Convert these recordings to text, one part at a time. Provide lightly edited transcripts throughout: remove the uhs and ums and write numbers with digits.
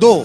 2,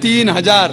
3000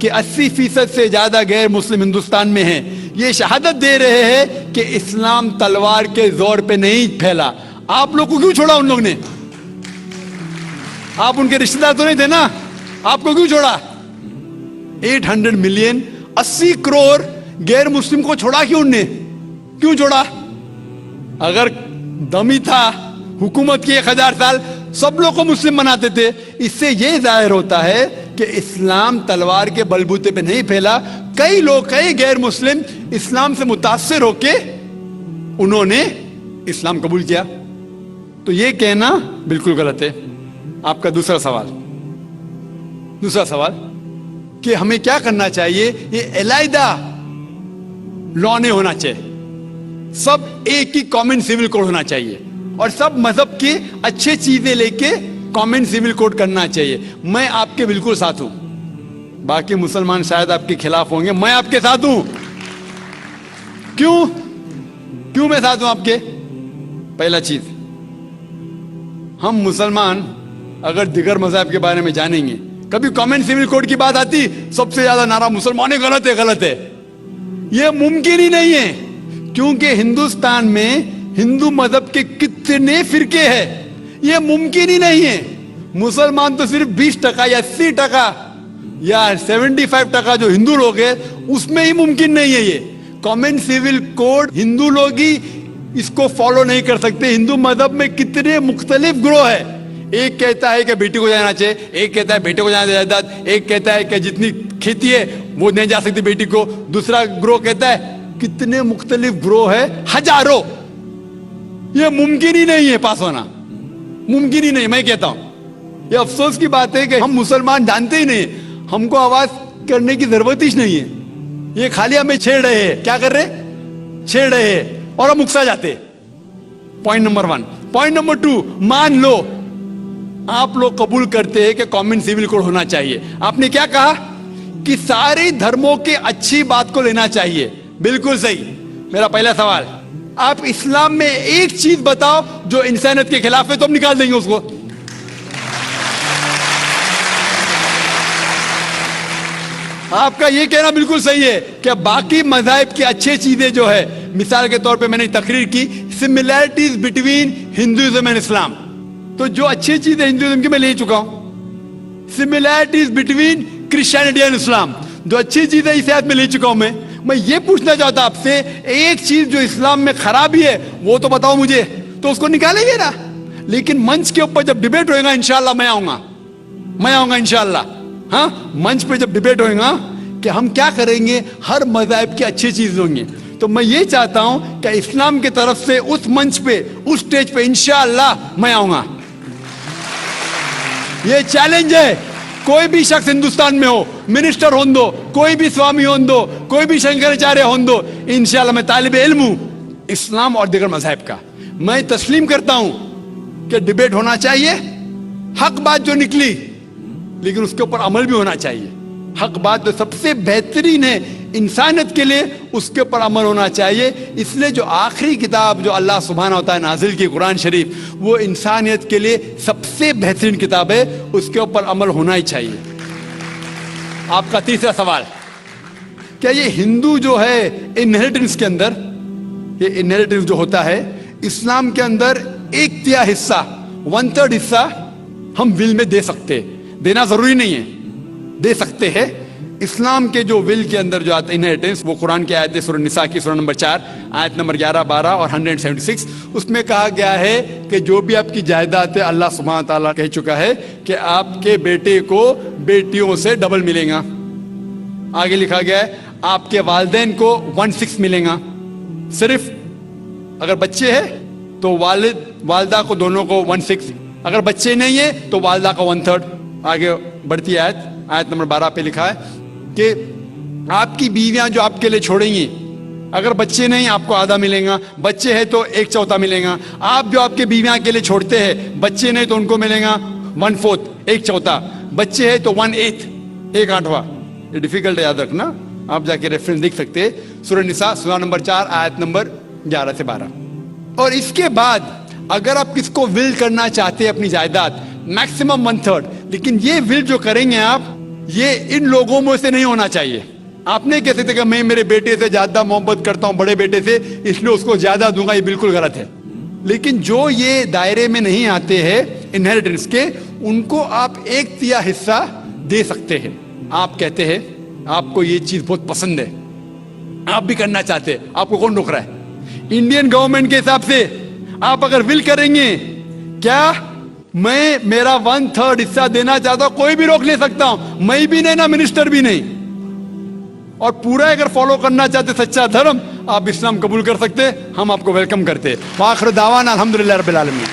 کہ 80% سے زیادہ غیر مسلم ہندوستان میں ہیں، یہ شہادت دے رہے ہیں کہ اسلام تلوار کے زور پہ نہیں پھیلا۔ آپ لوگ کو کیوں چھوڑا ان لوگ نے؟ آپ ان کے رشتہ دار تو نہیں تھے نا، آپ کو کیوں چھوڑا؟ 800 ملین 80 کروڑ غیر مسلم کو چھوڑا کیوں ان نے؟ کیوں چھوڑا؟ اگر دمی تھا حکومت کی 1000 سال سب لوگ کو مسلم بناتے تھے۔ اس سے یہ ظاہر ہوتا ہے کہ اسلام تلوار کے بلبوتے پہ نہیں پھیلا۔ کئی لوگ، کئی غیر مسلم اسلام سے متاثر ہو کے انہوں نے اسلام قبول کیا۔ تو یہ کہنا بالکل غلط ہے۔ آپ کا دوسرا سوال کہ ہمیں کیا کرنا چاہیے؟ یہ علیحدہ لا نہیں ہونا چاہیے، سب ایک ہی کامن سول کوڈ ہونا چاہیے، اور سب مذہب کی اچھے چیزیں لے کے کامن سول کوڈ کرنا چاہیے۔ میں آپ کے بالکل ساتھ ہوں، باقی مسلمان شاید آپ کے خلاف ہوں گے، میں آپ کے ساتھ ہوں۔ کیوں میں ساتھ ہوں آپ کے؟ پہلا چیز، ہم مسلمان اگر دیگر مذہب کے بارے میں جانیں گے، کبھی کامن سول کوڈ کی بات آتی سب سے زیادہ نعرہ مسلمان غلط ہے۔ یہ ممکن ہی نہیں ہے، کیونکہ ہندوستان میں ہندو مذہب کے کتنے فرقے ہیں، یہ ممکن ہی نہیں ہے۔ مسلمان تو صرف 20% یا 80% یا 75% جو ہندو لوگ ہیں، اس میں ہی ممکن نہیں ہے۔ یہ کامن سول کوڈ ہندو لوگ ہی اس کو فالو نہیں کر سکتے۔ ہندو مذہب میں کتنے مختلف گروہ ہیں، ایک کہتا ہے کہ بیٹی کو جانا چاہیے، ایک کہتا ہے بیٹے کو جانا جائیداد، ایک کہتا ہے کہ جتنی کھیتی ہے وہ نہیں جا سکتی بیٹی کو، دوسرا گروہ کہتا ہے، کتنے مختلف گروہ ہیں، ہزاروں۔ یہ ممکن ہی نہیں ہے پاس ہونا، ممکن ہی نہیں۔ میں کہتا ہوں یہ افسوس کی بات ہے کہ ہم مسلمان جانتے ہی نہیں، ہم کو آواز کرنے کی ضرورت ہی نہیں ہے۔ یہ خالی ہمیں چھیڑ رہے ہیں، کیا کر رہے؟ چھیڑ رہے ہیں اور ہم اکسا جاتے۔ Point number 1۔ پوائنٹ نمبر 2، مان لو آپ لوگ قبول کرتے ہیں کہ کامن سول کوڈ ہونا چاہیے۔ آپ نے کیا کہا کہ سارے دھرموں کے اچھی بات کو لینا چاہیے، بالکل صحیح۔ میرا پہلا سوال، آپ اسلام میں ایک چیز بتاؤ جو انسانیت کے خلاف ہے تو ہم نکال دیں گے اس کو۔ آپ کا یہ کہنا بالکل صحیح ہے کہ باقی مذاہب کی اچھی چیزیں جو ہے، مثال کے طور پہ میں نے تقریر کی سملیرٹیز بٹوین ہندوازم اینڈ اسلام، تو جو اچھی چیزیں ہندوازم کی میں لے چکا ہوں۔ سملیرٹیز بٹوین کرسچینٹی اینڈ اسلام، جو اچھی چیزیں عیسائیت میں لے چکا ہوں میں یہ پوچھنا چاہتا آپ سے، ایک چیز جو اسلام میں خرابی ہے وہ تو بتاؤ مجھے، تو اس کو نکالیں گے نا۔ لیکن منچ کے اوپر جب ڈیبیٹ ہوئے گا انشاءاللہ میں آؤں گا انشاءاللہ۔ ہاں، منچ پہ جب ڈیبیٹ ہوئے گا کہ ہم کیا کریں گے، ہر مذہب کی اچھی چیز ہوں گے، تو میں یہ چاہتا ہوں کہ اسلام کی طرف سے اس منچ پہ، اس سٹیج پہ انشاءاللہ میں آؤں گا۔ یہ چیلنج ہے، کوئی بھی شخص ہندوستان میں ہو، منسٹر ہون دو، کوئی بھی سوامی ہون دو، کوئی بھی شنکراچاریہ ہون دو، انشاءاللہ میں طالب علم ہوں اسلام اور دیگر مذاہب کا۔ میں تسلیم کرتا ہوں کہ ڈیبیٹ ہونا چاہیے، حق بات جو نکلی، لیکن اس کے اوپر عمل بھی ہونا چاہیے۔ حق بات جو سب سے بہترین ہے انسانیت کے لیے، اس کے اوپر عمل ہونا چاہیے۔ اس لیے جو آخری کتاب جو اللہ سبحانہ و تعالیٰ نازل کی، قرآن شریف، وہ انسانیت کے لیے سب سے بہترین کتاب ہے، اس کے اوپر عمل ہونا ہی چاہیے۔ آپ کا تیسرا سوال، کیا یہ ہندو جو ہے انہیریٹنس کے اندر، یہ انہیریٹنس جو ہوتا ہے اسلام کے اندر، 1/3 حصہ، 1/3 حصہ ہم ول میں دے سکتے، دینا ضروری نہیں ہے، دے سکتے ہیں۔ اسلام کے جو ول کے اندر جو آتا ہے انہیریٹنس، وہ قرآن کی آیت ہے سورہ نساء کی سورہ نمبر 4 آیت نمبر 11، 12 اور 176، اس میں کہا گیا ہے کہ جو بھی آپ کی جائیداد ہے، اللہ سبحانہ تعالیٰ کہہ چکا ہے کہ آپ کے بیٹے کو بیٹیوں سے ڈبل ملے گا۔ آگے لکھا گیا ہے آپ کے والدین کو 1/6 ملے گا، صرف اگر بچے ہیں تو والد والدہ کو دونوں کو 1/6، اگر بچے نہیں ہیں تو والدہ کا 1/3۔ آگے بڑھتی آیت نمبر 12 پہ لکھا ہے کہ آپ کی بیویاں جو آپ کے لیے چھوڑیں گی، اگر بچے نہیں آپ کو آدھا ملے گا، بچے ہیں تو 1/4 ملے گا۔ آپ جو آپ کے بیویاں کے لیے چھوڑتے ہیں، بچے نہیں تو ان کو ملے گا 1/4، 1/4، بچے ہیں تو 1/8، 1/8۔ یہ ڈیفیکلٹ ہے یاد رکھنا، آپ جا کے ریفرنس دیکھ سکتے ہیں، سورہ نساء سورہ نمبر 4 آیت نمبر 11 سے 12۔ اور اس کے بعد اگر آپ کس کو ول کرنا چاہتے ہیں اپنی جائیداد، میکسیمم 1/3، لیکن یہ ول جو کریں گے آپ یہ ان لوگوں میں سے نہیں ہونا چاہیے. آپ نہیں کہہ سکتے کہ میں میرے بیٹے سے زیادہ محبت کرتا ہوں بڑے بیٹے سے اس لیے اس کو زیادہ دوں گا, یہ بالکل غلط ہے. لیکن جو یہ دائرے میں نہیں آتے ہیں انہیریٹنس کے, ان کو آپ 1/3 حصہ دے سکتے ہیں. آپ کہتے ہیں آپ کو یہ چیز بہت پسند ہے, آپ بھی کرنا چاہتے ہیں, آپ کو کون روک رہا ہے؟ انڈین گورنمنٹ کے حساب سے آپ اگر ول کریں گے, کیا میں میرا 1/3 حصہ دینا چاہتا ہوں, کوئی بھی روک نہیں سکتا ہوں, میں بھی نہیں, نہ منسٹر بھی نہیں. اور پورا اگر فالو کرنا چاہتے سچا دھرم, آپ اسلام قبول کر سکتے, ہم آپ کو ویلکم کرتے. وآخر دعوانا الحمدللہ رب العالمین.